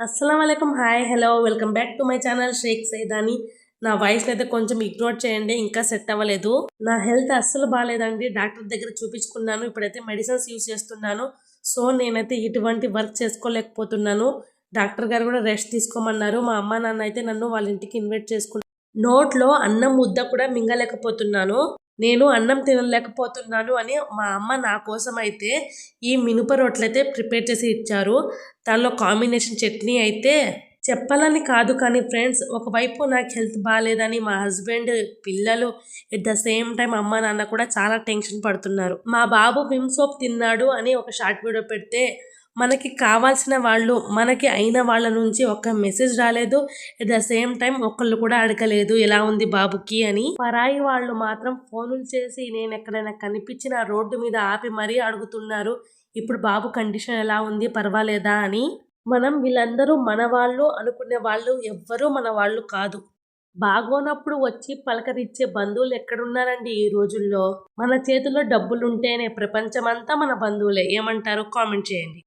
అస్సలాముఅలైకుం hi hello welcome back to my channel Shaik Saidani. నా voice అయితే కొంచెం ఇగ్నోర్ చేయండి, ఇంకా సెట్ అవ్వలేదు. నా హెల్త్ అస్సలు బాగాలేదండి. డాక్టర్ దగ్గర చూపించుకున్నాను. ఇప్పుడైతే మెడిసిన్స్ యూజ్ చేస్తున్నాను. సో నేనైతే ఇటువంటి వర్క్ చేసుకోలేకపోతున్నాను. డాక్టర్ గారు కూడా రెస్ట్ తీసుకోమన్నారు. మా అమ్మ నాన్న అయితే నన్ను వాళ్ళ ఇంటికి ఇన్వైట్ చేసుకున్నారు. నోట్లో అన్నం ముద్ద కూడా మింగలేకపోతున్నాను. నేను అన్నం తినలేకపోతున్నాను అని మా అమ్మ నా కోసం అయితే ఈ మినప రొట్టెలైతే ప్రిపేర్ చేసి ఇచ్చారు. దానిలో కాంబినేషన్ చట్నీ అయితే చెప్పాలని కాదు కానీ ఫ్రెండ్స్, ఒకవైపు నాకు హెల్త్ బాగాలేదని మా హస్బెండ్, పిల్లలు, ఎట్ ద సేమ్ టైం అమ్మ నాన్న కూడా చాలా టెన్షన్ పడుతున్నారు. మా బాబు విమ్ సోప్ తిన్నాడు అని ఒక షార్ట్ వీడియో పెడితే మనకి కావాల్సిన వాళ్ళు, మనకి అయిన వాళ్ళ నుంచి ఒక మెసేజ్ రాలేదు. ఎట్ ద సేమ్ టైం ఒకళ్ళు కూడా అడగలేదు ఎలా ఉంది బాబుకి అని. పరాయి వాళ్ళు మాత్రం ఫోనులు చేసి నేను ఎక్కడైనా కనిపించిన రోడ్డు మీద ఆపి మరీ అడుగుతున్నారు, ఇప్పుడు బాబు కండిషన్ ఎలా ఉంది, పర్వాలేదా అని. మనం వీళ్ళందరూ మన వాళ్ళు అనుకునే వాళ్ళు ఎవ్వరూ మన వాళ్ళు కాదు. బాగోనప్పుడు వచ్చి పలకరించే బంధువులు ఎక్కడున్నారండి ఈ రోజుల్లో. మన చేతిలో డబ్బులుంటేనే ప్రపంచమంతా మన బంధువులే. ఏమంటారు? కామెంట్ చేయండి.